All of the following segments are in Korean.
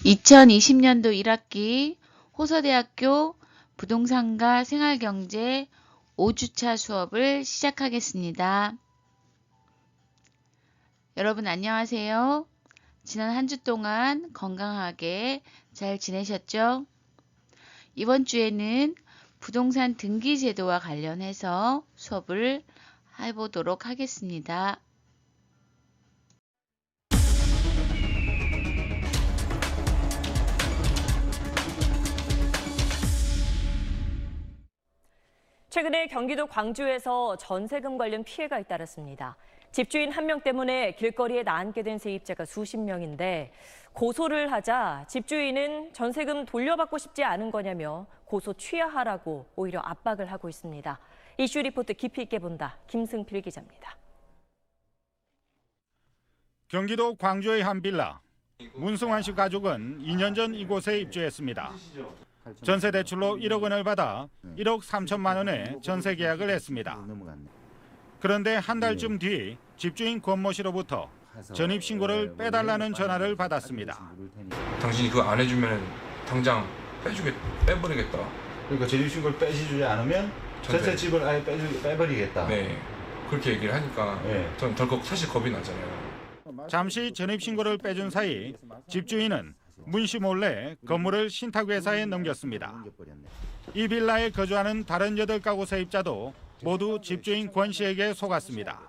2020년도 1학기 호서대학교 부동산과 생활경제 5주차 수업을 시작하겠습니다. 여러분 안녕하세요. 지난 한 주 동안 건강하게 잘 지내셨죠? 이번 주에는 부동산 등기 제도와 관련해서 수업을 해보도록 하겠습니다. 최근에 경기도 광주에서 전세금 관련 피해가 잇따랐습니다. 집주인 한 명 때문에 길거리에 나앉게 된 세입자가 수십 명인데 고소를 하자 집주인은 전세금 돌려받고 싶지 않은 거냐며 고소 취하하라고 오히려 압박을 하고 있습니다. 이슈 리포트 깊이 있게 본다. 김승필 기자입니다. 경기도 광주의 한 빌라. 문승환 씨 가족은 2년 전 이곳에 입주했습니다. 전세 대출로 1억 원을 받아 1억 3천만 원에 전세 계약을 했습니다. 그런데 한 달쯤 뒤 집주인 권모 씨로부터 전입 신고를 빼달라는 전화를 받았습니다. 당신이 그거 안 해주면 당장 빼버리겠다. 그러니까 전입 신고를 빼주지 않으면 전셋집을 아예 빼버리겠다. 네, 그렇게 얘기를 하니까 네. 전 덜컥 사실 겁이 나잖아요. 잠시 전입 신고를 빼준 사이 집주인은 문 씨 몰래 건물을 신탁회사에 넘겼습니다. 이 빌라에 거주하는 다른 8가구 세입자도 모두 집주인 권 씨에게 속았습니다.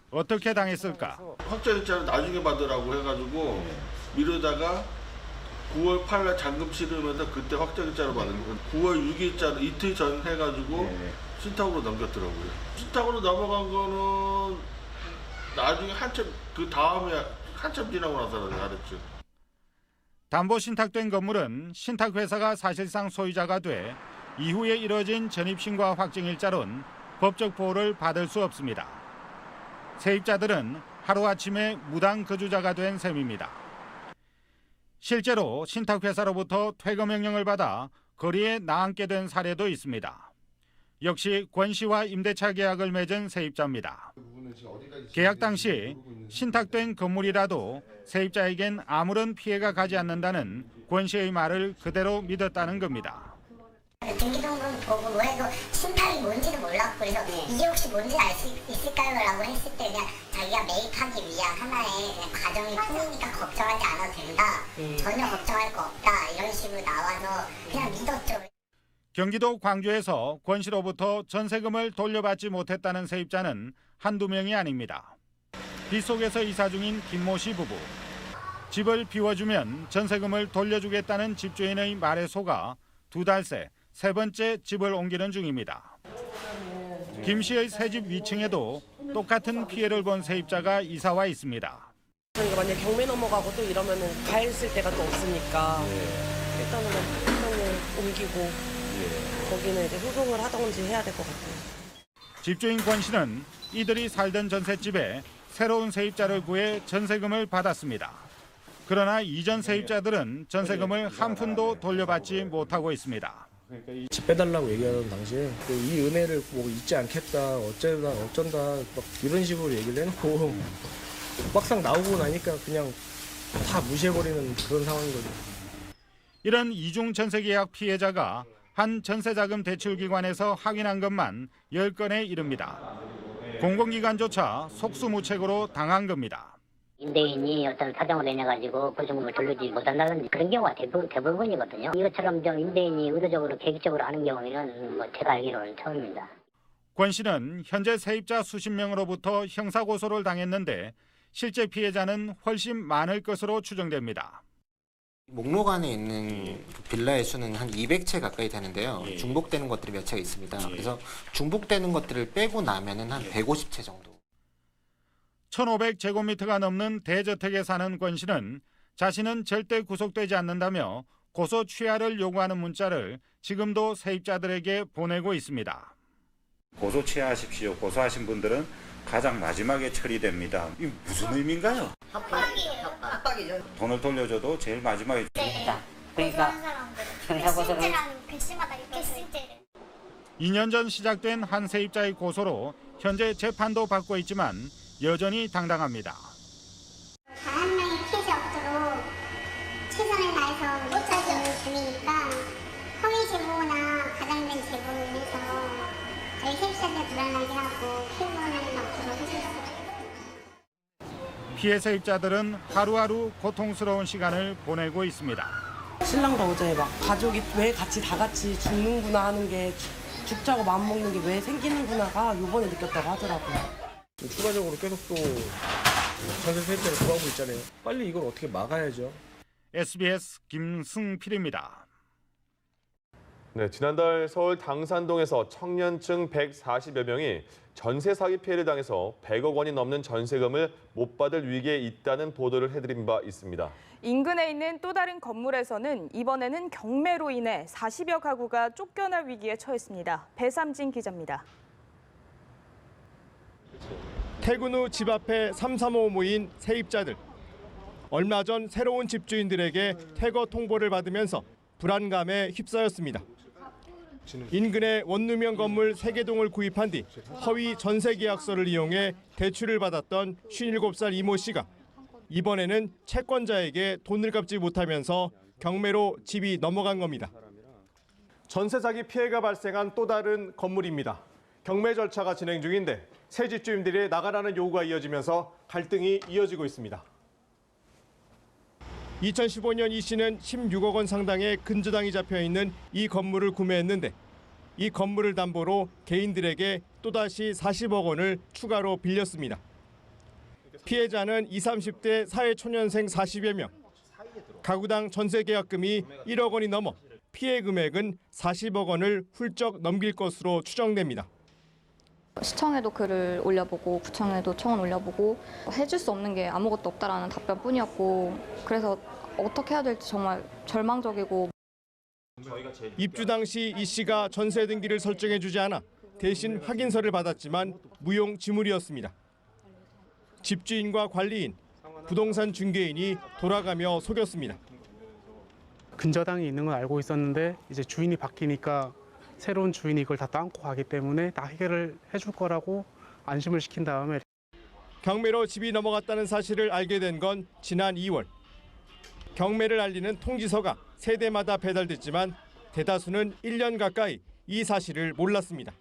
어떻게 당했을까? 확정일자를 나중에 받으라고 해가지고 미루다가 9월 8일 잔금 치르면서 그때 확정일자로 받은 거예요. 9월 6일자로 이틀 전 해가지고 신탁으로 넘겼더라고요. 신탁으로 넘어간 거는 나중에 그 다음에 한참 지나고 나서 알았죠. 담보 신탁된 건물은 신탁회사가 사실상 소유자가 돼 이후에 이뤄진 전입신고와 확정일자론 법적 보호를 받을 수 없습니다. 세입자들은 하루아침에 무당 거주자가 된 셈입니다. 실제로 신탁회사로부터 퇴거 명령을 받아 거리에 나앉게 된 사례도 있습니다. 역시 권 씨와 임대차 계약을 맺은 세입자입니다. 계약 당시 신탁된 건물이라도 세입자에겐 아무런 피해가 가지 않는다는 권 씨의 말을 그대로 믿었다는 겁니다. 등기등본 보고 해도 신탁이 뭔지도 몰랐고 그래서 이게 혹시 뭔지 알 수 있을까요? 라고 했을 때 그냥 자기가 매입하기 위한 하나의 그냥 과정일 뿐이니까 걱정하지 않아도 된다. 전혀 걱정할 거 없다. 이런 식으로 나와서 그냥 믿었죠. 경기도 광주에서 권 씨로부터 전세금을 돌려받지 못했다는 세입자는 한두 명이 아닙니다. 빗속에서 이사 중인 김모 씨 부부. 집을 비워주면 전세금을 돌려주겠다는 집주인의 말에 속아 2달 새 3번째 집을 옮기는 중입니다. 김 씨의 새집 위층에도 똑같은 피해를 본 세입자가 이사와 있습니다. 그러니까 만약 경매 넘어가고 또 이러면은 가 있을 데가 또 없으니까 일단은 옮기고 거기는 이제 소송을 하던지 해야 될 것 같아요. 집주인 권 씨는 이들이 살던 전셋집에 새로운 세입자를 구해 전세금을 받았습니다. 그러나 이전 세입자들은 전세금을 한 푼도 돌려받지 못하고 있습니다. 집 빼달라고 얘기하던 당시에 이 은혜를 뭐 잊지 않겠다, 어쩐다 막 이런 식으로 얘기를 해놓고 막상 나오고 나니까 그냥 다 무시해버리는 그런 상황인 거죠. 이런 이중 전세계약 피해자가 한 전세자금 대출기관에서 확인한 것만 10건에 이릅니다. 공공기관조차 속수무책으로 당한 겁니다. 임대인이 어떤 사정을 인해가지고 보증금을 돌려주지 못한다든지 그런 경우가 대부분이거든요. 이것처럼 좀 임대인이 의도적으로 계획적으로 하는 경우에는 제가 알기로는 처음입니다. 권 씨는 현재 세입자 수십 명으로부터 형사고소를 당했는데 실제 피해자는 훨씬 많을 것으로 추정됩니다. 목록 안에 있는 빌라의 수는 한 200채 가까이 되는데요. 중복되는 것들이 몇 채가 있습니다. 그래서 중복되는 것들을 빼고 나면은 한 150채 정도. 1,500제곱미터가 넘는 대저택에 사는 권 씨는 자신은 절대 구속되지 않는다며 고소 취하를 요구하는 문자를 지금도 세입자들에게 보내고 있습니다. 고소 취하하십시오. 고소하신 분들은 가장 마지막에 처리됩니다. 이게 무슨 의미인가요? 협박이에요. 돈을 돌려줘도 제일 마지막에. 그러니까 실제라는 글씨마다 이렇게 실제를. 2년 전 시작된 한 세입자의 고소로 현재 재판도 받고 있지만 여전히 당당합니다. 단 한 명의 피해자 없도록 최선을 다해서 피해 세입자들은 하루하루 고통스러운 시간을 보내고 있습니다. 신랑도 어제 막 가족이 왜 다 같이 죽는구나 하는 게 죽자고 마음먹는 게 왜 생기는구나가 이번에 느꼈다고 하더라고요. 추가적으로 계속 또 전세 세입자를 구하고 있잖아요. 빨리 이걸 어떻게 막아야죠. SBS 김승필입니다. 네, 지난달 서울 당산동에서 청년층 140여 명이 전세 사기 피해를 당해서 100억 원이 넘는 전세금을 못 받을 위기에 있다는 보도를 해드린 바 있습니다. 인근에 있는 또 다른 건물에서는 이번에는 경매로 인해 40여 가구가 쫓겨날 위기에 처했습니다. 배삼진 기자입니다. 퇴근 후 집 앞에 335 모인 세입자들. 얼마 전 새로운 집주인들에게 퇴거 통보를 받으면서 불안감에 휩싸였습니다. 인근의 원룸형 건물 3개 동을 구입한 뒤 허위 전세 계약서를 이용해 대출을 받았던 57살 이모 씨가 이번에는 채권자에게 돈을 갚지 못하면서 경매로 집이 넘어간 겁니다. 전세 사기 피해가 발생한 또 다른 건물입니다. 경매 절차가 진행 중인데 새 집주인들이 나가라는 요구가 이어지면서 갈등이 이어지고 있습니다. 2015년 이 씨는 16억 원 상당의 근저당이 잡혀있는 이 건물을 구매했는데 이 건물을 담보로 개인들에게 또다시 40억 원을 추가로 빌렸습니다. 피해자는 20, 30대 사회초년생 40여 명. 가구당 전세 계약금이 1억 원이 넘어 피해 금액은 40억 원을 훌쩍 넘길 것으로 추정됩니다. 시청에도 글을 올려보고 구청에도 청원 올려보고 해줄 수 없는 게 아무것도 없다라는 답변뿐이었고 그래서 어떻게 해야 될지 정말 절망적이고. 입주 당시 이 씨가 전세 등기를 설정해주지 않아 대신 확인서를 받았지만 무용지물이었습니다. 집주인과 관리인, 부동산 중개인이 돌아가며 속였습니다. 근저당이 있는 건 알고 있었는데 이제 주인이 바뀌니까 새로운 주인이 이걸 다 땅고 가기 때문에 다 해결을 해줄 거라고 안심을 시킨 다음에 경매로 집이 넘어갔다는 사실을 알게 된 건 지난 2월. 경매를 알리는 통지서가 세대마다 배달됐지만 대다수는 1년 가까이 이 사실을 몰랐습니다.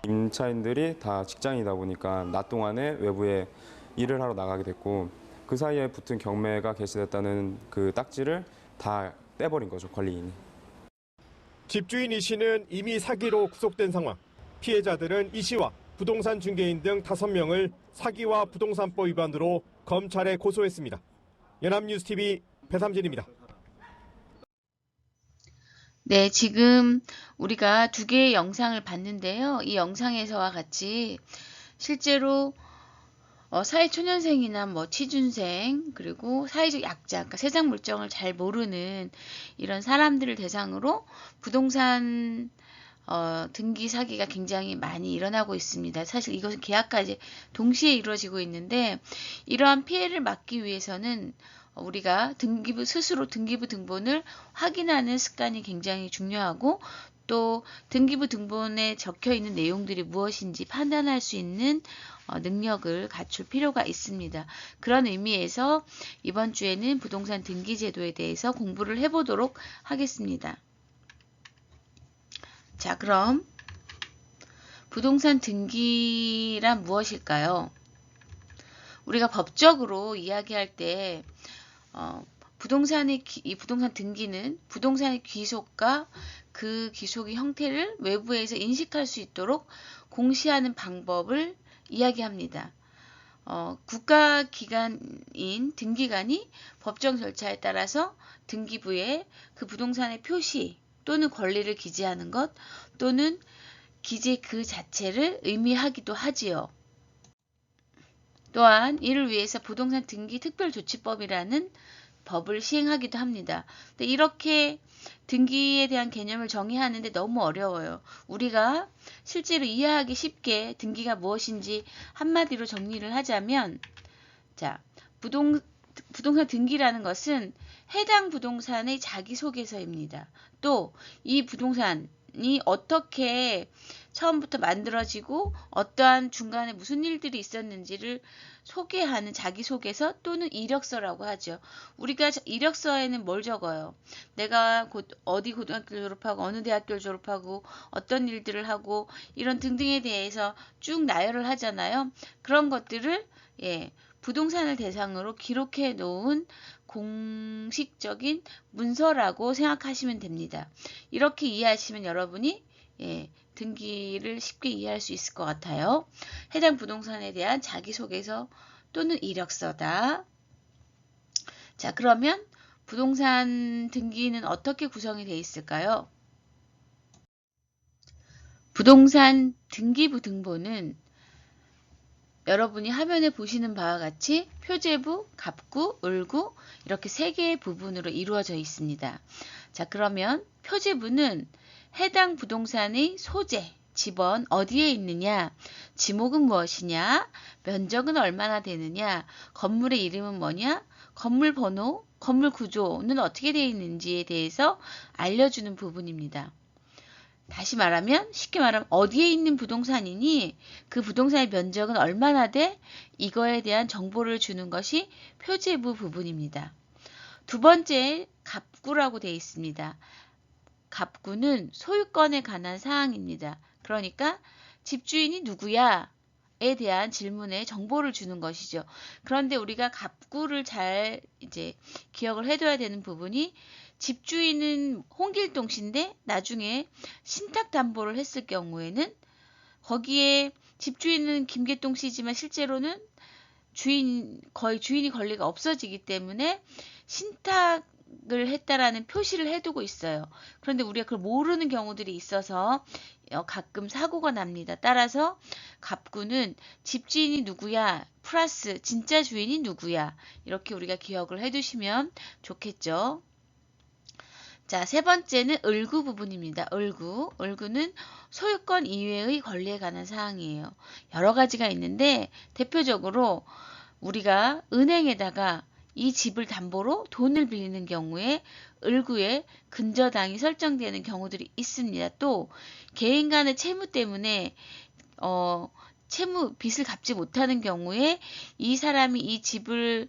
임차인들이 다 직장이다 보니까 낮 동안에 외부에 일을 하러 나가게 됐고 그 사이에 붙은 경매가 개시됐다는 그 딱지를 다 떼버린 거죠, 관리인이. 집주인 이 씨는 이미 사기로 구속된 상황. 피해자들은 이 씨와 부동산 중개인 등 5명을 사기와 부동산법 위반으로 검찰에 고소했습니다. 연합뉴스TV 배삼진입니다. 네, 지금 우리가 2개의 영상을 봤는데요. 이 영상에서와 같이 실제로 사회초년생이나 취준생 그리고 사회적 약자, 그러니까 세상 물정을 잘 모르는 이런 사람들을 대상으로 부동산 등기 사기가 굉장히 많이 일어나고 있습니다. 사실 이것은 계약까지 동시에 이루어지고 있는데 이러한 피해를 막기 위해서는 우리가 스스로 등기부 등본을 확인하는 습관이 굉장히 중요하고 또 등기부 등본에 적혀 있는 내용들이 무엇인지 판단할 수 있는 능력을 갖출 필요가 있습니다. 그런 의미에서 이번 주에는 부동산 등기 제도에 대해서 공부를 해보도록 하겠습니다. 자, 그럼 부동산 등기란 무엇일까요? 우리가 법적으로 이야기할 때 이 부동산 등기는 부동산의 귀속과 그 귀속의 형태를 외부에서 인식할 수 있도록 공시하는 방법을 이야기합니다. 국가기관인 등기관이 법정 절차에 따라서 등기부에 그 부동산의 표시 또는 권리를 기재하는 것 또는 기재 그 자체를 의미하기도 하지요. 또한 이를 위해서 부동산 등기 특별조치법이라는 법을 시행하기도 합니다. 근데 이렇게 등기에 대한 개념을 정의하는데 너무 어려워요. 우리가 실제로 이해하기 쉽게 등기가 무엇인지 한마디로 정리를 하자면, 자, 부동산 등기라는 것은 해당 부동산의 자기소개서입니다. 또 이 부동산이 어떻게 처음부터 만들어지고 어떠한 중간에 무슨 일들이 있었는지를 소개하는 자기소개서 또는 이력서라고 하죠. 우리가 이력서에는 뭘 적어요? 내가 어디 고등학교를 졸업하고 어느 대학교를 졸업하고 어떤 일들을 하고 이런 등등에 대해서 쭉 나열을 하잖아요. 그런 것들을 부동산을 대상으로 기록해 놓은 공식적인 문서라고 생각하시면 됩니다. 이렇게 이해하시면 여러분이 등기를 쉽게 이해할 수 있을 것 같아요. 해당 부동산에 대한 자기소개서 또는 이력서다. 자, 그러면 부동산 등기는 어떻게 구성이 되어 있을까요? 부동산 등기부 등본은 여러분이 화면에 보시는 바와 같이 표제부, 갑구, 을구 이렇게 3개의 부분으로 이루어져 있습니다. 자, 그러면 표제부는 해당 부동산의 소재, 지번 어디에 있느냐, 지목은 무엇이냐, 면적은 얼마나 되느냐, 건물의 이름은 뭐냐, 건물 번호, 건물 구조는 어떻게 되어 있는지에 대해서 알려주는 부분입니다. 다시 말하면 쉽게 말하면 어디에 있는 부동산이니 그 부동산의 면적은 얼마나 돼? 이거에 대한 정보를 주는 것이 표제부 부분입니다. 두 번째 갑구라고 되어 있습니다. 갑구는 소유권에 관한 사항입니다. 그러니까 집주인이 누구야? 에 대한 질문에 정보를 주는 것이죠. 그런데 우리가 갑구를 잘 기억을 해둬야 되는 부분이 집주인은 홍길동 씨인데 나중에 신탁담보를 했을 경우에는 거기에 집주인은 김계동 씨지만 실제로는 거의 주인이 권리가 없어지기 때문에 신탁을 했다라는 표시를 해두고 있어요. 그런데 우리가 그걸 모르는 경우들이 있어서 가끔 사고가 납니다. 따라서 갑구는 집주인이 누구야 플러스 진짜 주인이 누구야 이렇게 우리가 기억을 해두시면 좋겠죠. 자, 세 번째는 을구 부분입니다. 을구는 소유권 이외의 권리에 관한 사항이에요. 여러 가지가 있는데 대표적으로 우리가 은행에다가 이 집을 담보로 돈을 빌리는 경우에 을구에 근저당이 설정되는 경우들이 있습니다. 또 개인 간의 채무 때문에 빚을 갚지 못하는 경우에 이 사람이 이 집을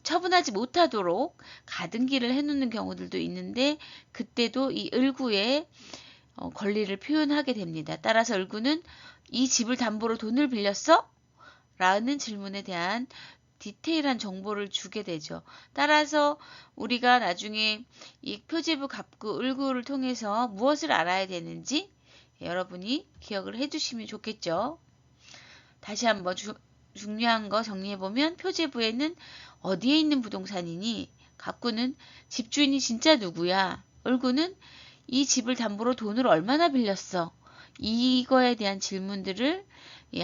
처분하지 못하도록 가등기를 해놓는 경우들도 있는데 그때도 이 을구의 권리를 표현하게 됩니다. 따라서 을구는 이 집을 담보로 돈을 빌렸어? 라는 질문에 대한 디테일한 정보를 주게 되죠. 따라서 우리가 나중에 이 표제부, 갑구, 을구를 통해서 무엇을 알아야 되는지 여러분이 기억을 해주시면 좋겠죠. 다시 한번 중요한 거 정리해보면 표제부에는 어디에 있는 부동산이니, 갑구는 집주인이 진짜 누구야, 을구는 이 집을 담보로 돈을 얼마나 빌렸어, 이거에 대한 질문들을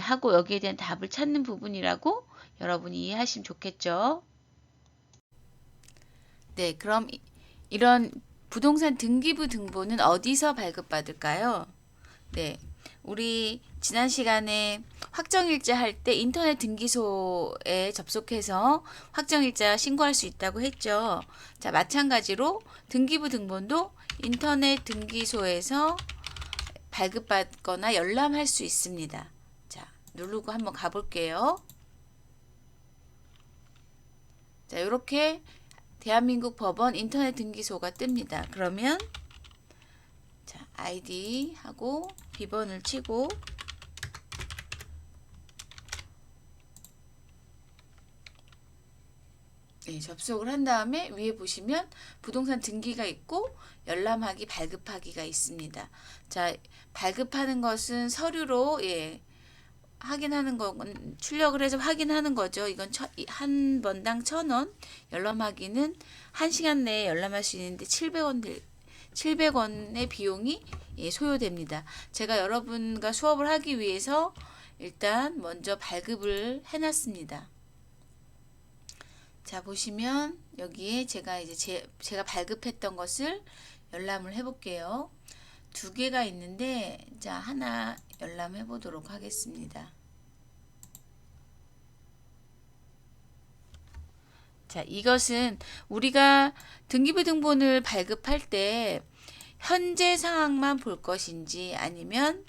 하고 여기에 대한 답을 찾는 부분이라고 여러분이 이해하시면 좋겠죠. 네, 그럼 이런 부동산 등기부 등본은 어디서 발급받을까요? 네, 우리 지난 시간에 확정일자 할 때 인터넷 등기소에 접속해서 확정일자 신고할 수 있다고 했죠. 자, 마찬가지로 등기부 등본도 인터넷 등기소에서 발급받거나 열람할 수 있습니다. 자, 누르고 한번 가볼게요. 자, 이렇게 대한민국 법원 인터넷 등기소가 뜹니다. 그러면 자, 아이디 하고 비번을 치고 접속을 한 다음에 위에 보시면 부동산 등기가 있고 열람하기, 발급하기가 있습니다. 자, 발급하는 것은 서류로 확인하는 건 출력을 해서 확인하는 거죠. 이건 한 번당 1,000원, 열람하기는 1시간 내에 열람할 수 있는데 700원의 비용이 소요됩니다. 제가 여러분과 수업을 하기 위해서 일단 먼저 발급을 해놨습니다. 자, 보시면 여기에 제가 발급했던 것을 열람을 해볼게요. 2개가 있는데 자, 하나 열람해 보도록 하겠습니다. 자, 이것은 우리가 등기부 등본을 발급할 때 현재 상황만 볼 것인지 아니면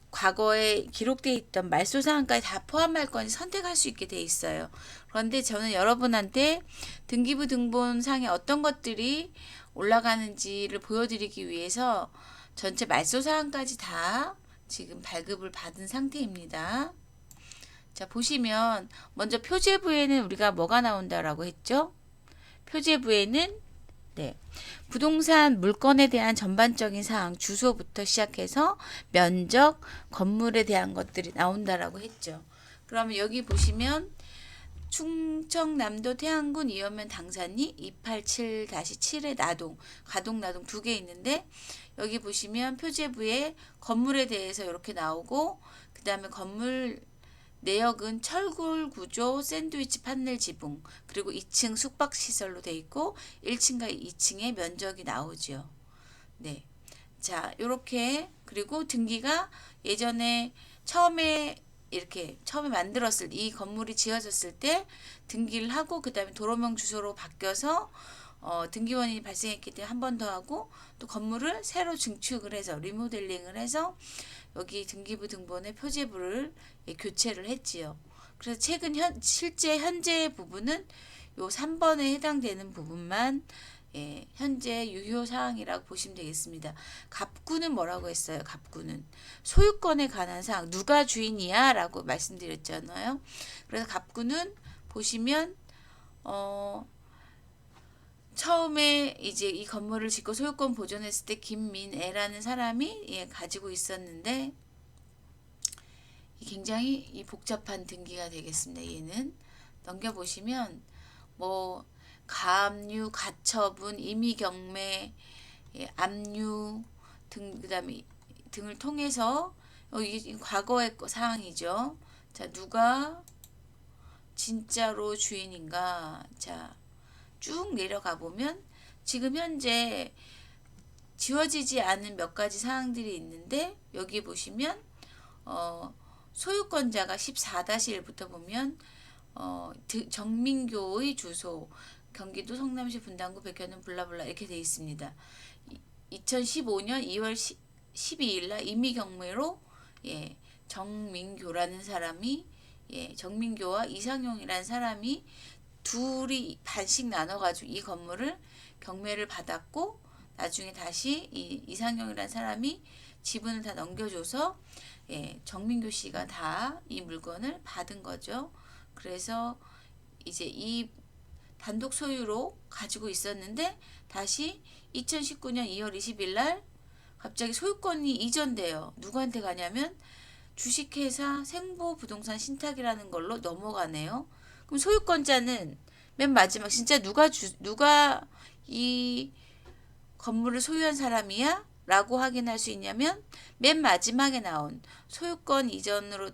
과거에 기록되어 있던 말소 사항까지 다 포함할 건지 선택할 수 있게 되어 있어요. 그런데 저는 여러분한테 등기부 등본 상에 어떤 것들이 올라가는지를 보여드리기 위해서 전체 말소 사항까지 다 지금 발급을 받은 상태입니다. 자, 보시면 먼저 표제부에는 우리가 뭐가 나온다라고 했죠? 표제부에는 부동산 물건에 대한 전반적인 사항, 주소부터 시작해서 면적, 건물에 대한 것들이 나온다라고 했죠. 그러면 여기 보시면 충청남도 태안군 이연면 당산리 287-7의 나동, 가동, 나동 두 개 있는데 여기 보시면 표제부에 건물에 대해서 이렇게 나오고 그 다음에 건물 내역은 철골 구조 샌드위치 판넬 지붕 그리고 2층 숙박시설로 돼 있고 1층과 2층의 면적이 나오죠. 네. 자, 요렇게 그리고 등기가 예전에 처음에 만들었을 이 건물이 지어졌을 때 등기를 하고 그 다음에 도로명 주소로 바뀌어서 등기 원인이 발생했기 때문에 한 번 더 하고 또 건물을 새로 증축을 해서 리모델링을 해서 여기 등기부 등본의 표제부를 교체를 했지요. 그래서 최근 실제 현재 부분은 요 3번에 해당되는 부분만 현재 유효 사항이라고 보시면 되겠습니다. 갑구는 뭐라고 했어요? 갑구는 소유권에 관한 사항, 누가 주인이야? 라고 말씀드렸잖아요. 그래서 갑구는 보시면 처음에 이제 이 건물을 짓고 소유권 보존했을 때 김민애라는 사람이 가지고 있었는데 굉장히 복잡한 등기가 되겠습니다. 얘는 넘겨보시면 뭐 가압류, 가처분, 임의경매, 압류 등 그다음에 등을 통해서 이게 과거의 사항이죠. 자, 누가 진짜로 주인인가? 자, 쭉 내려가 보면 지금 현재 지워지지 않은 몇 가지 사항들이 있는데 여기 보시면 소유권자가 14-1부터 보면 정민교의 주소 경기도 성남시 분당구 백현동 블라블라 이렇게 되어 있습니다. 2015년 2월 12일 날 임의경매로 정민교라는 사람이 정민교와 이상용이라는 사람이 둘이 반씩 나눠가지고 이 건물을 경매를 받았고 나중에 다시 이 이상용이라는 사람이 지분을 다 넘겨줘서 정민교 씨가 다 이 물건을 받은 거죠. 그래서 이제 이 단독 소유로 가지고 있었는데 다시 2019년 2월 20일 날 갑자기 소유권이 이전돼요. 누구한테 가냐면 주식회사 생보부동산 신탁이라는 걸로 넘어가네요. 그럼 소유권자는 맨 마지막 진짜 누가 이 건물을 소유한 사람이야? 라고 확인할 수 있냐면 맨 마지막에 나온 소유권 이전으로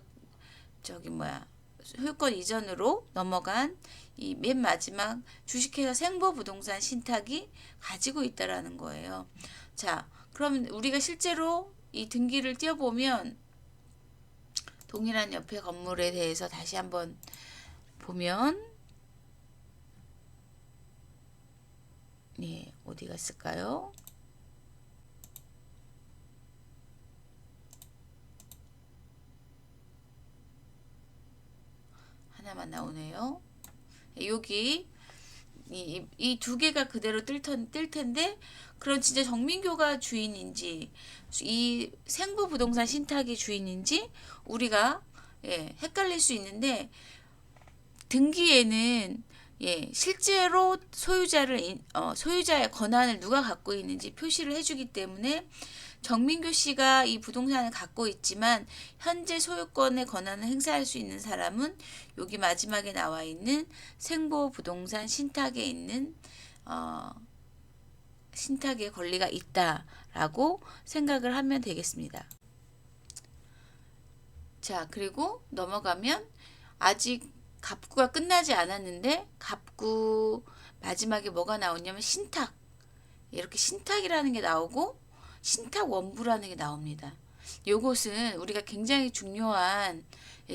넘어간 이 맨 마지막 주식회사 생보부동산 신탁이 가지고 있다라는 거예요. 자, 그럼 우리가 실제로 이 등기를 띄워보면 동일한 옆에 건물에 대해서 다시 한번 보면 어디 갔을까요? 하나만 나오네요. 여기 이 두 개가 그대로 뜰 텐데 그럼 진짜 정민교가 주인인지 이 생보부동산 신탁이 주인인지 우리가 헷갈릴 수 있는데 등기에는 실제로 소유자의 권한을 누가 갖고 있는지 표시를 해주기 때문에 정민교 씨가 이 부동산을 갖고 있지만 현재 소유권의 권한을 행사할 수 있는 사람은 여기 마지막에 나와 있는 생보부동산 신탁에 있는 신탁의 권리가 있다라고 생각을 하면 되겠습니다. 자, 그리고 넘어가면 아직 갑구가 끝나지 않았는데 갑구 마지막에 뭐가 나오냐면 신탁, 이렇게 신탁이라는 게 나오고 신탁 원부라는 게 나옵니다. 요것은 우리가 굉장히 중요한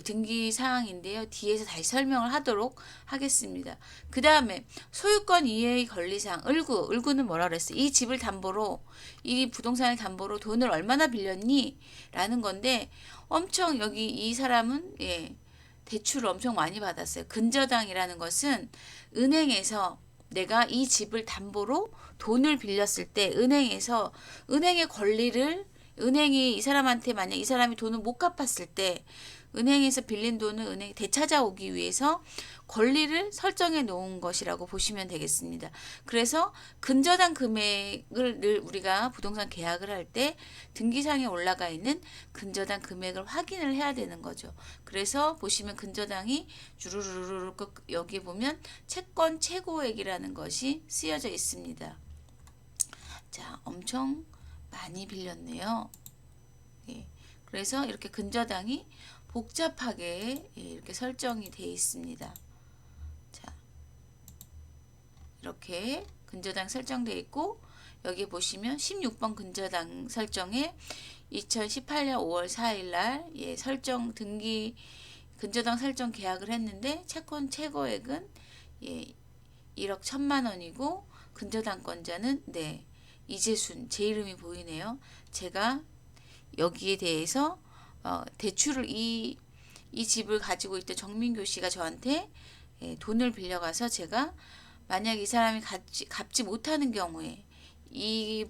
등기 사항인데요. 뒤에서 다시 설명을 하도록 하겠습니다. 그 다음에 소유권 이해의 권리사항 을구는 뭐라 그랬어요? 이 집을 담보로 이 부동산을 담보로 돈을 얼마나 빌렸니? 라는 건데 엄청 여기 이 사람은 대출을 엄청 많이 받았어요. 근저당이라는 것은 은행에서 내가 이 집을 담보로 돈을 빌렸을 때 은행에서 은행의 권리를 은행이 이 사람한테 만약 이 사람이 돈을 못 갚았을 때 은행에서 빌린 돈을 은행에 되찾아오기 위해서 권리를 설정해 놓은 것이라고 보시면 되겠습니다. 그래서 근저당 금액을 늘 우리가 부동산 계약을 할 때 등기상에 올라가 있는 근저당 금액을 확인을 해야 되는 거죠. 그래서 보시면 근저당이 주르르르 여기 보면 채권 최고액이라는 것이 쓰여져 있습니다. 자, 엄청 많이 빌렸네요. 예, 그래서 이렇게 근저당이 복잡하게 이렇게 설정이 되어 있습니다. 자, 이렇게 근저당 설정되어 있고 여기 보시면 16번 근저당 설정에 2018년 5월 4일 날 설정 등기 근저당 설정 계약을 했는데 채권 최고액은 1억 1천만 원이고 근저당권자는 이재순 제 이름이 보이네요. 제가 여기에 대해서 대출을 이 집을 가지고 있던 정민교 씨가 저한테 돈을 빌려가서 제가 만약 이 사람이 갚지 못하는 경우에 이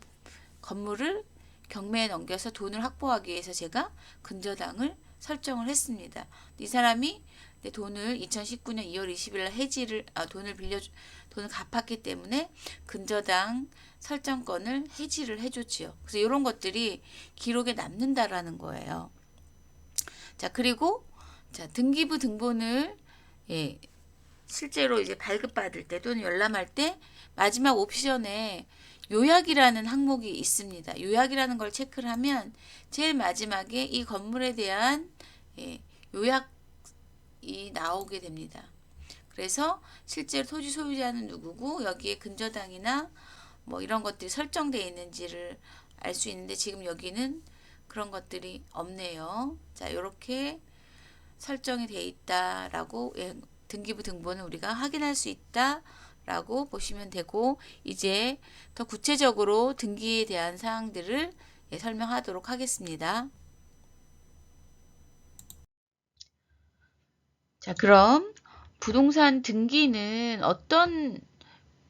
건물을 경매에 넘겨서 돈을 확보하기 위해서 제가 근저당을 설정을 했습니다. 이 사람이 내 돈을 2019년 2월 20일 날 돈을 갚았기 때문에 근저당 설정권을 해지를 해줬지요. 그래서 이런 것들이 기록에 남는다라는 거예요. 자, 그리고 자, 등기부 등본을 실제로 이제 발급받을 때 또는 열람할 때 마지막 옵션에 요약이라는 항목이 있습니다. 요약이라는 걸 체크를 하면 제일 마지막에 이 건물에 대한 요약이 나오게 됩니다. 그래서 실제로 토지 소유자는 누구고 여기에 근저당이나 뭐 이런 것들이 설정되어 있는지를 알 수 있는데 지금 여기는 그런 것들이 없네요. 자, 이렇게 설정이 되어 있다라고 등기부 등본을 우리가 확인할 수 있다라고 보시면 되고 이제 더 구체적으로 등기에 대한 사항들을 설명하도록 하겠습니다. 자, 그럼 부동산 등기는 어떤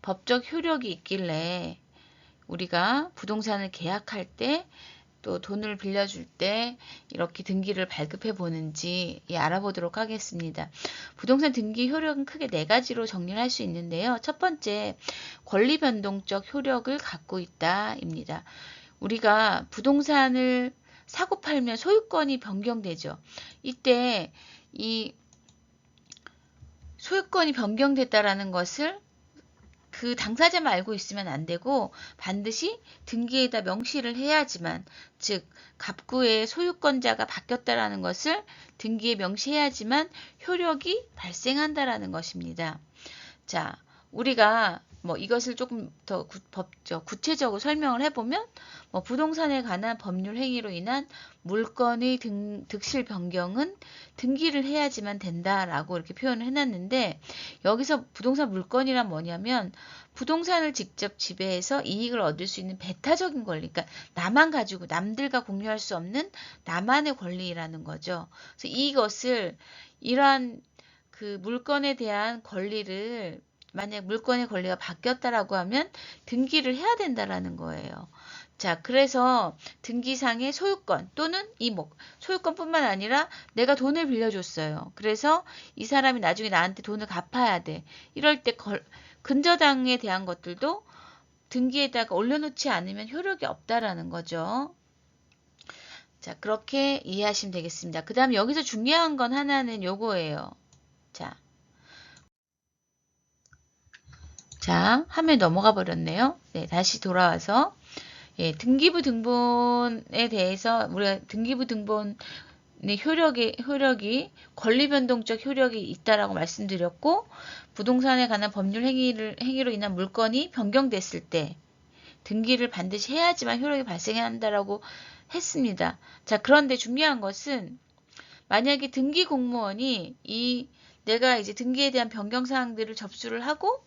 법적 효력이 있길래 우리가 부동산을 계약할 때 또 돈을 빌려줄 때 이렇게 등기를 발급해 보는지 알아보도록 하겠습니다. 부동산 등기 효력은 크게 4가지로 정리를 할 수 있는데요. 첫 번째, 권리 변동적 효력을 갖고 있다입니다. 우리가 부동산을 사고 팔면 소유권이 변경되죠. 이때 이 소유권이 변경됐다라는 것을 그 당사자만 알고 있으면 안 되고 반드시 등기에다 명시를 해야지만, 즉 갑구의 소유권자가 바뀌었다라는 것을 등기에 명시해야지만 효력이 발생한다라는 것입니다. 자, 우리가 이것을 조금 더 구체적으로 설명을 해보면 부동산에 관한 법률 행위로 인한 물건의 득실 변경은 등기를 해야지만 된다라고 이렇게 표현을 해놨는데, 여기서 부동산 물건이란 뭐냐면 부동산을 직접 지배해서 이익을 얻을 수 있는 배타적인 권리, 그러니까 나만 가지고 남들과 공유할 수 없는 나만의 권리라는 거죠. 그래서 이것을 이러한 그 물건에 대한 권리를 만약 물건의 권리가 바뀌었다라고 하면 등기를 해야 된다라는 거예요. 자, 그래서 등기상의 소유권 또는 이목, 소유권뿐만 아니라 내가 돈을 빌려줬어요. 그래서 이 사람이 나중에 나한테 돈을 갚아야 돼. 이럴 때 근저당에 대한 것들도 등기에다가 올려놓지 않으면 효력이 없다라는 거죠. 자, 그렇게 이해하시면 되겠습니다. 그 다음에 여기서 중요한 건 하나는 요거예요. 자, 화면 넘어가 버렸네요. 네, 다시 돌아와서 등기부 등본에 대해서 우리가 등기부 등본의 효력이 권리 변동적 효력이 있다라고 말씀드렸고, 부동산에 관한 법률 행위로 인한 물건이 변경됐을 때 등기를 반드시 해야지만 효력이 발생한다라고 했습니다. 자, 그런데 중요한 것은 만약에 등기 공무원이 내가 이제 등기에 대한 변경 사항들을 접수를 하고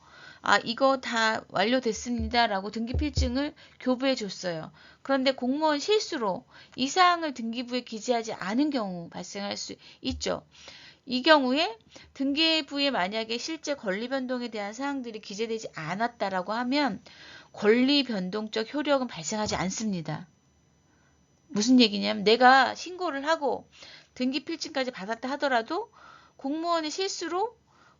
이거 다 완료됐습니다 라고 등기필증을 교부해 줬어요. 그런데 공무원 실수로 이 사항을 등기부에 기재하지 않은 경우 발생할 수 있죠. 이 경우에 등기부에 만약에 실제 권리 변동에 대한 사항들이 기재되지 않았다라고 하면 권리 변동적 효력은 발생하지 않습니다. 무슨 얘기냐면 내가 신고를 하고 등기 필증까지 받았다 하더라도 공무원의 실수로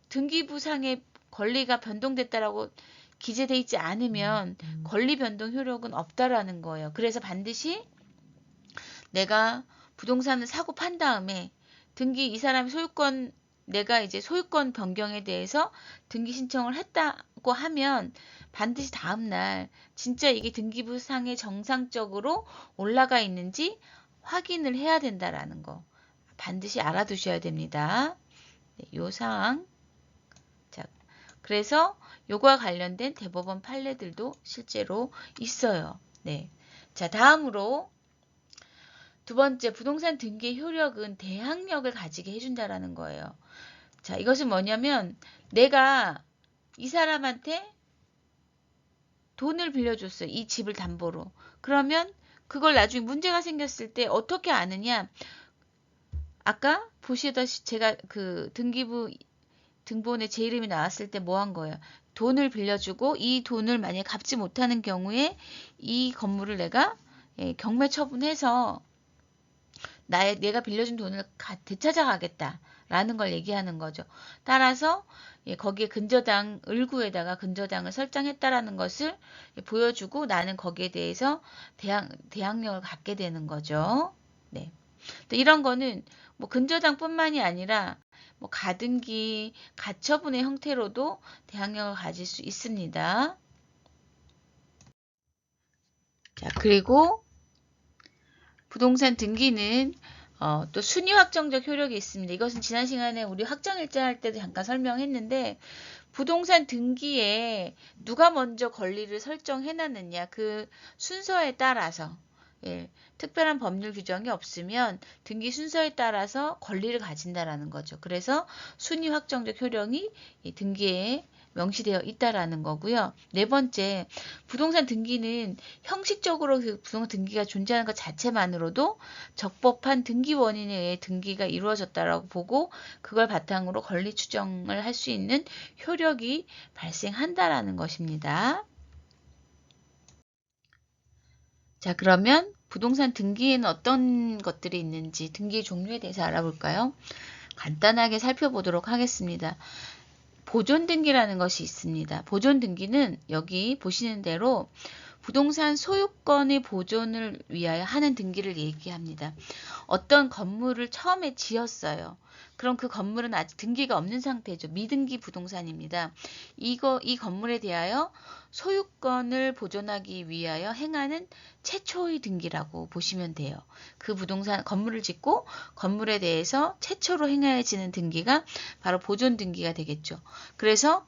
등기부상의 권리가 변동됐다라고 기재돼 있지 않으면 권리 변동 효력은 없다라는 거예요. 그래서 반드시 내가 부동산을 사고 판 다음에 등기 이 사람의 소유권 내가 이제 소유권 변경에 대해서 등기 신청을 했다고 하면 반드시 다음날 진짜 이게 등기부상에 정상적으로 올라가 있는지 확인을 해야 된다라는 거 반드시 알아두셔야 됩니다. 네, 요 사항. 자, 그래서 요거와 관련된 대법원 판례들도 실제로 있어요. 네. 자, 다음으로 두 번째, 부동산 등기의 효력은 대항력을 가지게 해준다라는 거예요. 자, 이것은 뭐냐면 내가 이 사람한테 돈을 빌려줬어요. 이 집을 담보로. 그러면 그걸 나중에 문제가 생겼을 때 어떻게 아느냐. 아까 보시다시피 제가 그 등본에 제 이름이 나왔을 때 뭐 한 거예요. 돈을 빌려주고 이 돈을 만약에 갚지 못하는 경우에 이 건물을 내가 경매 처분해서 내가 빌려준 돈을 되찾아가겠다라는 걸 얘기하는 거죠. 따라서 거기에 근저당 을구에다가 근저당을 설정했다라는 것을 보여주고 나는 거기에 대해서 대항력을 갖게 되는 거죠. 네. 또 이런 거는 뭐 근저당뿐만이 아니라 뭐 가등기, 가처분의 형태로도 대항력을 가질 수 있습니다. 자, 그리고 부동산 등기는 또 순위 확정적 효력이 있습니다. 이것은 지난 시간에 우리 확정일자 할 때도 잠깐 설명했는데 부동산 등기에 누가 먼저 권리를 설정해놨느냐 그 순서에 따라서 특별한 법률 규정이 없으면 등기 순서에 따라서 권리를 가진다라는 거죠. 그래서 순위 확정적 효력이 등기에 명시되어 있다라는 거고요. 네 번째, 부동산 등기는 형식적으로 그 부동산 등기가 존재하는 것 자체만으로도 적법한 등기 원인에 의해 등기가 이루어졌다라고 보고 그걸 바탕으로 권리 추정을 할 수 있는 효력이 발생한다라는 것입니다. 자, 그러면 부동산 등기에는 어떤 것들이 있는지 등기 종류에 대해서 알아볼까요? 간단하게 살펴보도록 하겠습니다. 보존 등기라는 것이 있습니다. 보존 등기는 여기 보시는 대로 부동산 소유권의 보존을 위하여 하는 등기를 얘기합니다. 어떤 건물을 처음에 지었어요. 그럼 그 건물은 아직 등기가 없는 상태죠. 미등기 부동산입니다. 이 건물에 대하여 소유권을 보존하기 위하여 행하는 최초의 등기라고 보시면 돼요. 그 부동산 건물을 짓고 건물에 대해서 최초로 행해지는 등기가 바로 보존 등기가 되겠죠. 그래서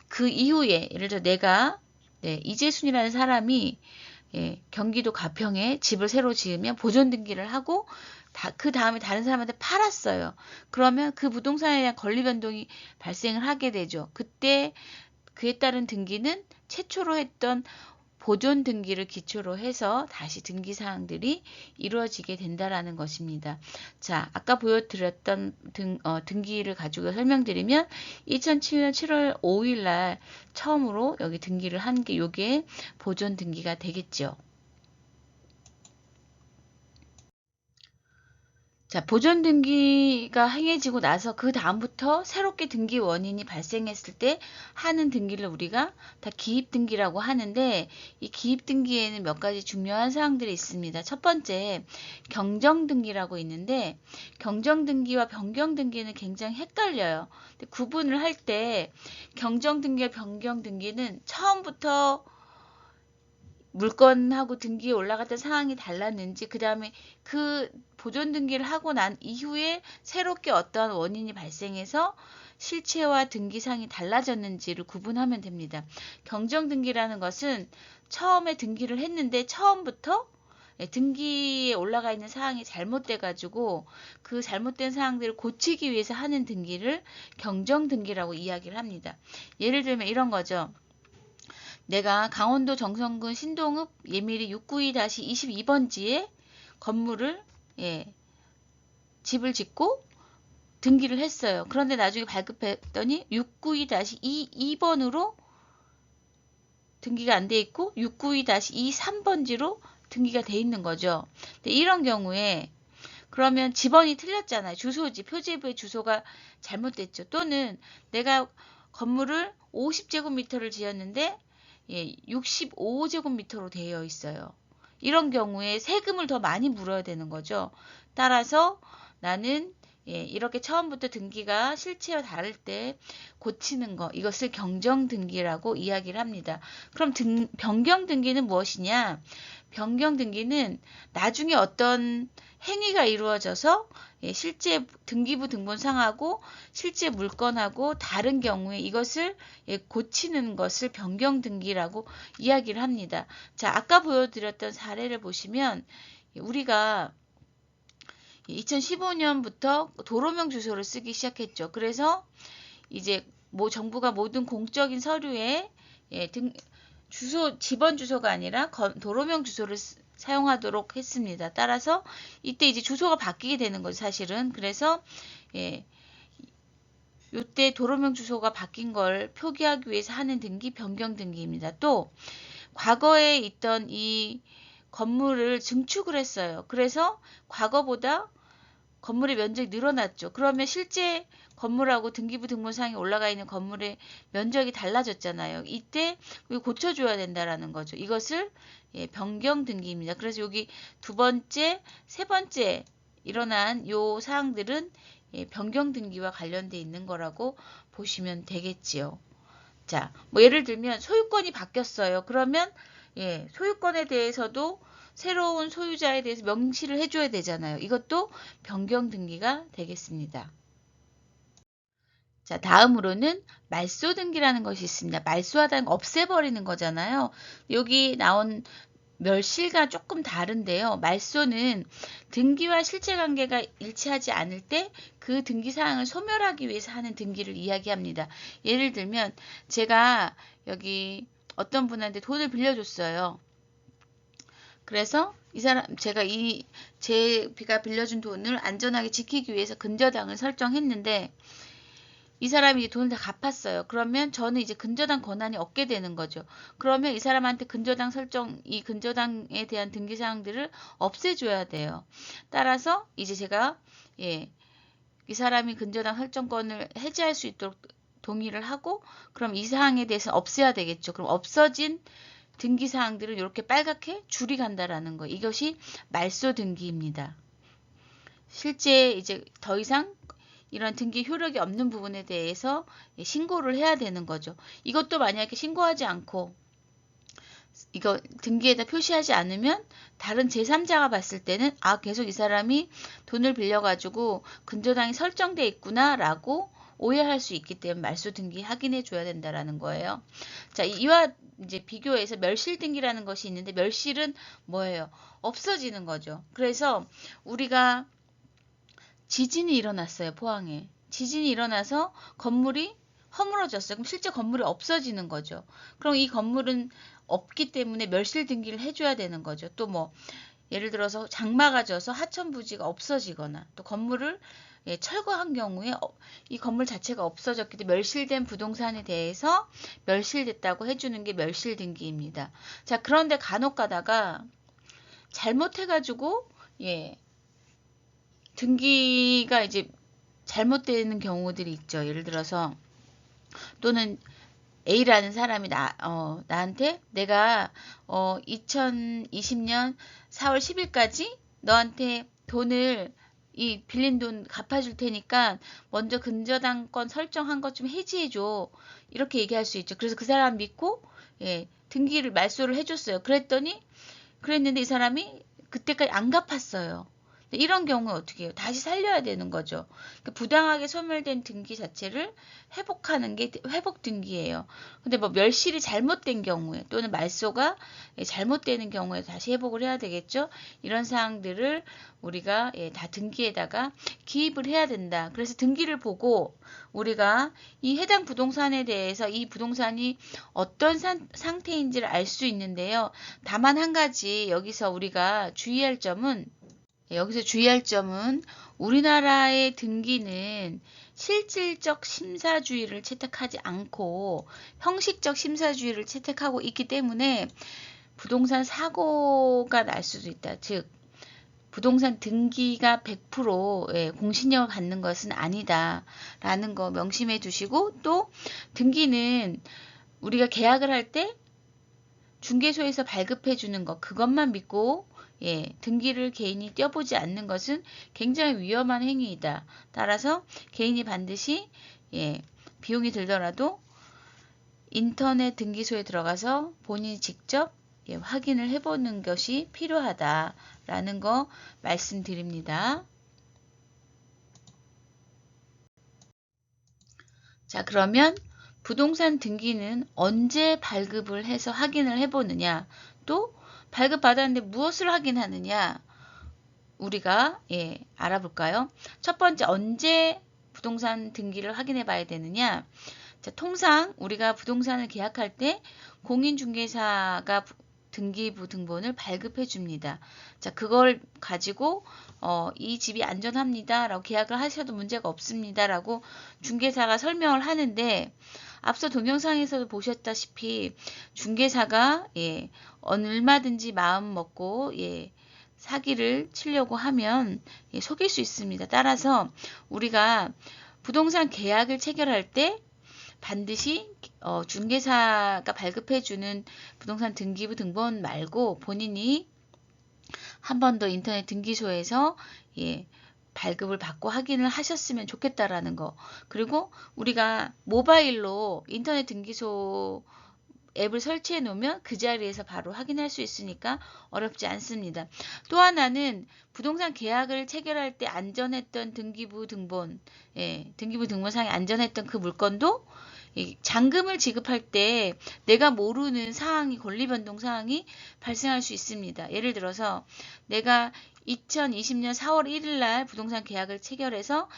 그 이후에 예를 들어 내가 이재순이라는 사람이 경기도 가평에 집을 새로 지으면 보존 등기를 하고 그 다음에 다른 사람한테 팔았어요. 그러면 그 부동산에 대한 권리 변동이 발생을 하게 되죠. 그때 그에 따른 등기는 최초로 했던 보존 등기를 기초로 해서 다시 등기 사항들이 이루어지게 된다라는 것입니다. 자, 아까 보여드렸던 등기를 가지고 설명드리면 2007년 7월 5일 날 처음으로 여기 등기를 한 게 요게 보존 등기가 되겠죠. 자, 보존 등기가 행해지고 나서 그 다음부터 새롭게 등기 원인이 발생했을 때 하는 등기를 우리가 다 기입 등기라고 하는데 이 기입 등기에는 몇 가지 중요한 사항들이 있습니다. 첫 번째, 경정 등기라고 있는데 경정 등기와 변경 등기는 굉장히 헷갈려요. 근데 구분을 할 때 경정 등기와 변경 등기는 처음부터 물건하고 등기에 올라갔던 사항이 달랐는지 그 다음에 그 보존 등기를 하고 난 이후에 새롭게 어떠한 원인이 발생해서 실체와 등기상이 달라졌는지를 구분하면 됩니다. 경정 등기라는 것은 처음에 등기를 했는데 처음부터 등기에 올라가 있는 사항이 잘못돼 가지고 그 잘못된 사항들을 고치기 위해서 하는 등기를 경정 등기라고 이야기를 합니다. 예를 들면 이런 거죠. 내가 강원도 정선군 신동읍 예밀리 692-22번지에 건물을 집을 짓고 등기를 했어요. 그런데 나중에 발급했더니 692-22번으로 등기가 안 돼 있고 692-23번지로 등기가 돼 있는 거죠. 근데 이런 경우에 그러면 지번이 틀렸잖아요. 주소지, 표지부의 주소가 잘못됐죠. 또는 내가 건물을 50제곱미터를 지었는데 65제곱미터로 되어 있어요. 이런 경우에 세금을 더 많이 물어야 되는 거죠. 따라서 나는 이렇게 처음부터 등기가 실체와 다를 때 고치는 거, 이것을 경정등기라고 이야기를 합니다. 그럼 변경등기는 무엇이냐? 변경등기는 나중에 어떤 행위가 이루어져서 실제 등기부 등본상하고 실제 물건하고 다른 경우에 이것을 고치는 것을 변경등기라고 이야기를 합니다. 자, 아까 보여드렸던 사례를 보시면 우리가 2015년부터 도로명 주소를 쓰기 시작했죠. 그래서 이제 정부가 모든 공적인 서류에 주소, 지번 주소가 아니라 도로명 주소를 사용하도록 했습니다. 따라서 이때 이제 주소가 바뀌게 되는 거죠, 사실은. 그래서 이때 도로명 주소가 바뀐 걸 표기하기 위해서 하는 등기, 변경 등기입니다. 또 과거에 있던 이 건물을 증축을 했어요. 그래서 과거보다 건물의 면적이 늘어났죠. 그러면 실제 건물하고 등기부 등본상에 올라가 있는 건물의 면적이 달라졌잖아요. 이때 고쳐줘야 된다라는 거죠. 이것을 변경 등기입니다. 그래서 여기 두 번째, 세 번째 일어난 요 사항들은 변경 등기와 관련돼 있는 거라고 보시면 되겠지요. 자, 예를 들면 소유권이 바뀌었어요. 그러면 소유권에 대해서도 새로운 소유자에 대해서 명시를 해줘야 되잖아요. 이것도 변경 등기가 되겠습니다. 자, 다음으로는 말소 등기라는 것이 있습니다. 말소하다는 거 없애버리는 거잖아요. 여기 나온 멸실과 조금 다른데요. 말소는 등기와 실체관계가 일치하지 않을 때 그 등기사항을 소멸하기 위해서 하는 등기를 이야기합니다. 예를 들면 제가 여기 어떤 분한테 돈을 빌려줬어요. 그래서 제가 제가 빌려준 돈을 안전하게 지키기 위해서 근저당을 설정했는데 이 사람이 돈을 다 갚았어요. 그러면 저는 이제 근저당 권한이 없게 되는 거죠. 그러면 이 사람한테 근저당 설정, 이 근저당에 대한 등기사항들을 없애줘야 돼요. 따라서 이제 제가 이 사람이 근저당 설정권을 해지할 수 있도록 동의를 하고 그럼 이 사항에 대해서 없애야 되겠죠. 그럼 없어진 등기사항들은 이렇게 빨갛게 줄이 간다라는 거. 이것이 말소 등기입니다. 실제 이제 더 이상 이런 등기 효력이 없는 부분에 대해서 신고를 해야 되는 거죠. 이것도 만약에 신고하지 않고 이거 등기에다 표시하지 않으면 다른 제3자가 봤을 때는 계속 이 사람이 돈을 빌려가지고 근저당이 설정돼 있구나 라고 오해할 수 있기 때문에 말소 등기 확인해 줘야 된다라는 거예요. 자, 이와 이제 비교해서 멸실 등기라는 것이 있는데 멸실은 뭐예요? 없어지는 거죠. 그래서 우리가 지진이 일어났어요. 포항에. 지진이 일어나서 건물이 허물어졌어요. 그럼 실제 건물이 없어지는 거죠. 그럼 이 건물은 없기 때문에 멸실 등기를 해줘야 되는 거죠. 또 예를 들어서 장마가 져서 하천 부지가 없어지거나 또 건물을 철거한 경우에 이 건물 자체가 없어졌기 때문에 멸실된 부동산에 대해서 멸실됐다고 해주는 게 멸실 등기입니다. 자, 그런데 간혹 가다가 잘못해가지고 등기가 이제 잘못되는 경우들이 있죠. 예를 들어서 또는 A라는 사람이 나한테 내가 2020년 4월 10일까지 너한테 돈을 빌린 돈 갚아줄 테니까 먼저 근저당권 설정한 것 좀 해지해줘. 이렇게 얘기할 수 있죠. 그래서 그 사람 믿고 등기를 말소를 해줬어요. 그랬는데 이 사람이 그때까지 안 갚았어요. 이런 경우에 어떻게 해요? 다시 살려야 되는 거죠. 부당하게 소멸된 등기 자체를 회복하는 게 회복 등기예요. 근데 멸실이 잘못된 경우에 또는 말소가 잘못되는 경우에 다시 회복을 해야 되겠죠. 이런 사항들을 우리가 다 등기에다가 기입을 해야 된다. 그래서 등기를 보고 우리가 이 해당 부동산에 대해서 이 부동산이 어떤 상태인지를 알 수 있는데요. 다만 한 가지 여기서 우리가 주의할 점은 우리나라의 등기는 실질적 심사주의를 채택하지 않고 형식적 심사주의를 채택하고 있기 때문에 부동산 사고가 날 수도 있다. 즉 부동산 등기가 100% 공신력을 갖는 것은 아니다라는 거 명심해 두시고, 또 등기는 우리가 계약을 할 때 중개소에서 발급해 주는 것, 그것만 믿고 등기를 개인이 떼어보지 않는 것은 굉장히 위험한 행위이다. 따라서 개인이 반드시 비용이 들더라도 인터넷 등기소에 들어가서 본인이 직접 확인을 해보는 것이 필요하다라는 거 말씀드립니다. 자, 그러면 부동산 등기는 언제 발급을 해서 확인을 해보느냐, 또 발급받았는데 무엇을 확인하느냐, 우리가 알아볼까요? 첫 번째, 언제 부동산 등기를 확인해 봐야 되느냐. 자, 통상 우리가 부동산을 계약할 때 공인중개사가 등기부 등본을 발급해 줍니다. 자, 그걸 가지고 이 집이 안전합니다 라고 계약을 하셔도 문제가 없습니다 라고 중개사가 설명을 하는데, 앞서 동영상에서도 보셨다시피 중개사가 얼마든지 마음 먹고 사기를 치려고 하면 속일 수 있습니다. 따라서 우리가 부동산 계약을 체결할 때 반드시 중개사가 발급해주는 부동산 등기부 등본 말고 본인이 한 번 더 인터넷 등기소에서 발급을 받고 확인을 하셨으면 좋겠다라는 거. 그리고 우리가 모바일로 인터넷 등기소 앱을 설치해 놓으면 그 자리에서 바로 확인할 수 있으니까 어렵지 않습니다. 또 하나는 부동산 계약을 체결할 때 안전했던 등기부 등본, 등기부 등본상에 안전했던 그 물건도 잔금을 지급할 때 내가 모르는 사항이, 권리 변동 사항이 발생할 수 있습니다. 예를 들어서 내가 2020년 4월 1일 날 부동산 계약을 체결해서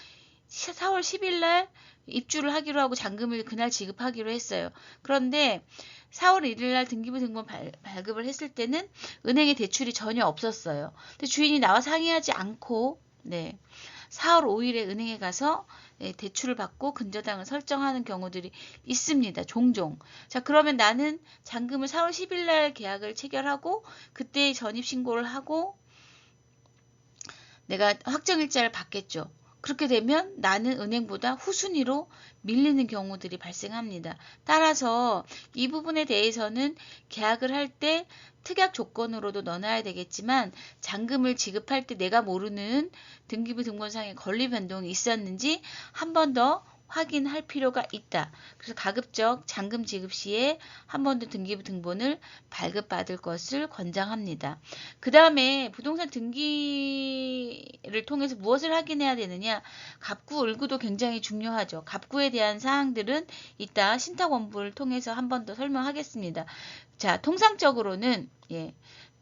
4월 10일 날 입주를 하기로 하고 잔금을 그날 지급하기로 했어요. 그런데 4월 1일 날 등기부 등본 발급을 했을 때는 은행에 대출이 전혀 없었어요. 근데 주인이 나와 상의하지 않고 4월 5일에 은행에 가서 대출을 받고 근저당을 설정하는 경우들이 있습니다. 종종. 자, 그러면 나는 잔금을 4월 10일 날 계약을 체결하고 그때 전입신고를 하고 내가 확정일자를 받겠죠. 그렇게 되면 나는 은행보다 후순위로 밀리는 경우들이 발생합니다. 따라서 이 부분에 대해서는 계약을 할 때 특약 조건으로도 넣어놔야 되겠지만 잔금을 지급할 때 내가 모르는 등기부 등본상의 권리 변동이 있었는지 한 번 더 확인할 필요가 있다. 그래서 가급적 잔금 지급 시에 한 번 더 등기부 등본을 발급받을 것을 권장합니다. 그 다음에 부동산 등기를 통해서 무엇을 확인해야 되느냐. 갑구, 을구도 굉장히 중요하죠. 갑구에 대한 사항들은 이따 신탁원부를 통해서 한 번 더 설명하겠습니다. 자, 통상적으로는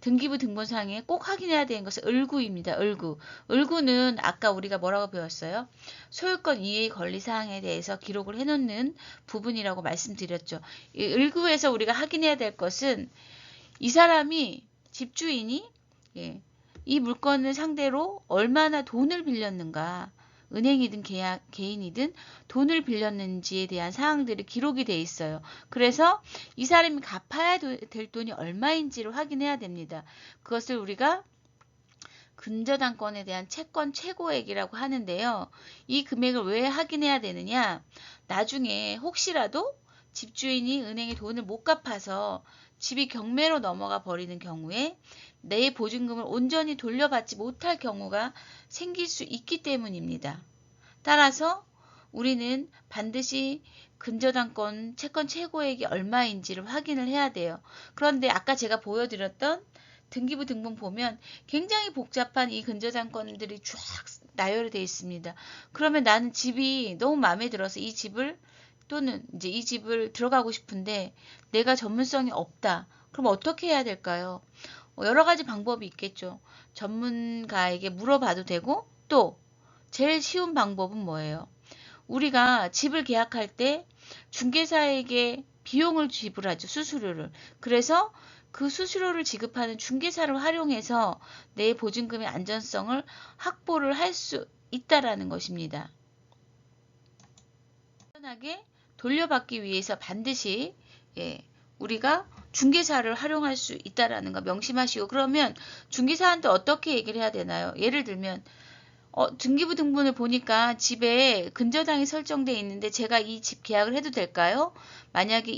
등기부 등본상에 꼭 확인해야 되는 것은 을구입니다. 을구. 을구는 아까 우리가 뭐라고 배웠어요? 소유권 이해의 권리사항에 대해서 기록을 해놓는 부분이라고 말씀드렸죠. 이 을구에서 우리가 확인해야 될 것은 이 사람이, 집주인이 이 물건을 상대로 얼마나 돈을 빌렸는가, 은행이든 개인이든 돈을 빌렸는지에 대한 사항들이 기록이 돼 있어요. 그래서 이 사람이 갚아야 될 돈이 얼마인지를 확인해야 됩니다. 그것을 우리가 근저당권에 대한 채권 최고액이라고 하는데요. 이 금액을 왜 확인해야 되느냐. 나중에 혹시라도 집주인이 은행에 돈을 못 갚아서 집이 경매로 넘어가 버리는 경우에 내 보증금을 온전히 돌려받지 못할 경우가 생길 수 있기 때문입니다. 따라서 우리는 반드시 근저당권 채권 최고액이 얼마인지를 확인을 해야 돼요. 그런데 아까 제가 보여드렸던 등기부 등본 보면 굉장히 복잡한 이 근저당권들이 쫙 나열이 되어 있습니다. 그러면 나는 집이 너무 마음에 들어서 이 집을 또는 이제 이 집을 들어가고 싶은데 내가 전문성이 없다. 그럼 어떻게 해야 될까요? 여러 가지 방법이 있겠죠. 전문가에게 물어봐도 되고, 또 제일 쉬운 방법은 뭐예요? 우리가 집을 계약할 때 중개사에게 비용을 지불하죠. 수수료를. 그래서 그 수수료를 지급하는 중개사를 활용해서 내 보증금의 안전성을 확보를 할 수 있다라는 것입니다. 안전하게 돌려받기 위해서 반드시 우리가 중개사를 활용할 수 있다라는 거 명심하시고, 그러면 중개사한테 어떻게 얘기를 해야 되나요? 예를 들면 등기부 등본을 보니까 집에 근저당이 설정돼 있는데 제가 이 집 계약을 해도 될까요? 만약에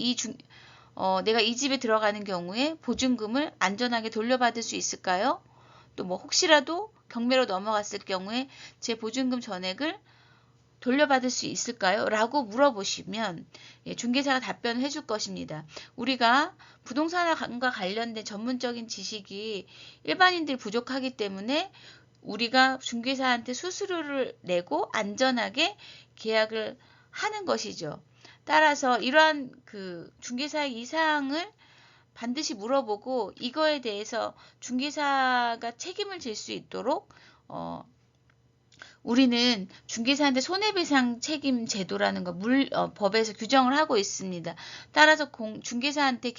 내가 이 집에 들어가는 경우에 보증금을 안전하게 돌려받을 수 있을까요? 또 뭐 혹시라도 경매로 넘어갔을 경우에 제 보증금 전액을 돌려받을 수 있을까요? 라고 물어보시면 중개사가 답변을 해줄 것입니다. 우리가 부동산과 관련된 전문적인 지식이 일반인들이 부족하기 때문에 우리가 중개사한테 수수료를 내고 안전하게 계약을 하는 것이죠. 따라서 이러한 중개사의 이 사항을 반드시 물어보고 이거에 대해서 중개사가 책임을 질 수 있도록 우리는 중개사한테 손해배상 책임 제도라는 거 법에서 규정을 하고 있습니다. 따라서 중개사한테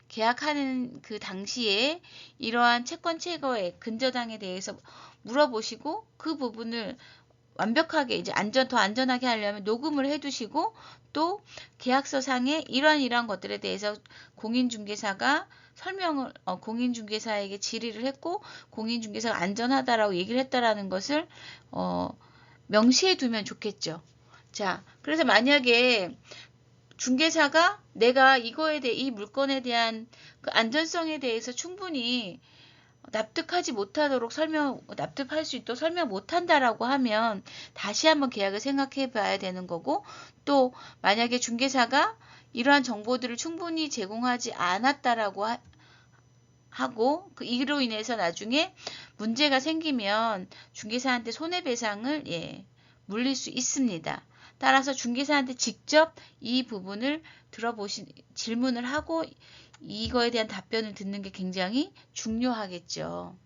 계약하는 그 당시에 이러한 채권 최고액 근저당에 대해서 물어보시고 그 부분을 완벽하게 이제 더 안전하게 하려면 녹음을 해두시고 또 계약서상에 이러한 것들에 대해서 공인중개사가 공인중개사에게 질의를 했고 공인중개사가 안전하다라고 얘기를 했다라는 것을 명시해 두면 좋겠죠. 자, 그래서 만약에 중개사가 내가 이 물건에 대한 그 안전성에 대해서 충분히 납득할 수 있도록 설명 못한다라고 하면 다시 한번 계약을 생각해 봐야 되는 거고, 또 만약에 중개사가 이러한 정보들을 충분히 제공하지 않았다라고 하고 이로 인해서 나중에 문제가 생기면 중개사한테 손해배상을 물릴 수 있습니다. 따라서 중개사한테 직접 이 부분을 질문을 하고 이거에 대한 답변을 듣는 게 굉장히 중요하겠죠.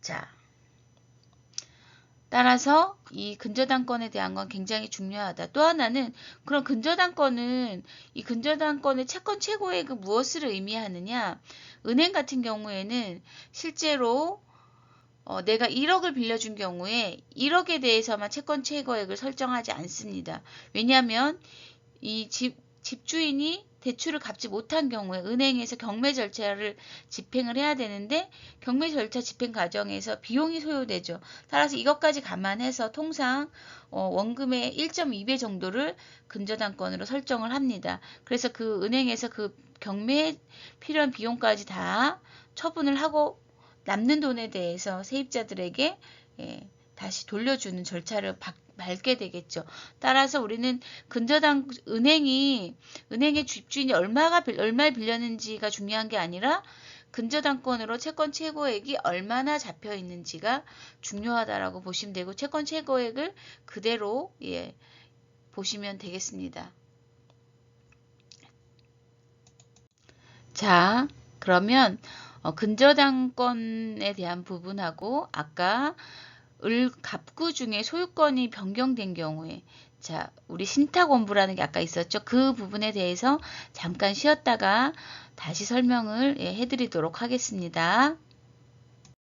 자, 따라서 이 근저당권에 대한 건 굉장히 중요하다. 또 하나는 그럼 이 근저당권의 채권 최고액은 무엇을 의미하느냐? 은행 같은 경우에는 실제로 내가 1억을 빌려준 경우에 1억에 대해서만 채권 최고액을 설정하지 않습니다. 왜냐하면 이 집주인이 대출을 갚지 못한 경우에 은행에서 경매 절차를 집행을 해야 되는데 경매 절차 집행 과정에서 비용이 소요되죠. 따라서 이것까지 감안해서 통상 원금의 1.2배 정도를 근저당권으로 설정을 합니다. 그래서 그 은행에서 그 경매에 필요한 비용까지 다 처분을 하고 남는 돈에 대해서 세입자들에게 다시 돌려주는 절차를 밟게 되겠죠. 따라서 우리는 은행의 집주인이 얼마를 빌렸는지가 중요한 게 아니라 근저당권으로 채권 최고액이 얼마나 잡혀 있는지가 중요하다라고 보시면 되고 채권 최고액을 그대로 보시면 되겠습니다. 자, 그러면 근저당권에 대한 부분하고 아까 갑구 중에 소유권이 변경된 경우에 우리 신탁원부라는 게 아까 있었죠. 그 부분에 대해서 잠깐 쉬었다가 다시 설명을 해드리도록 하겠습니다.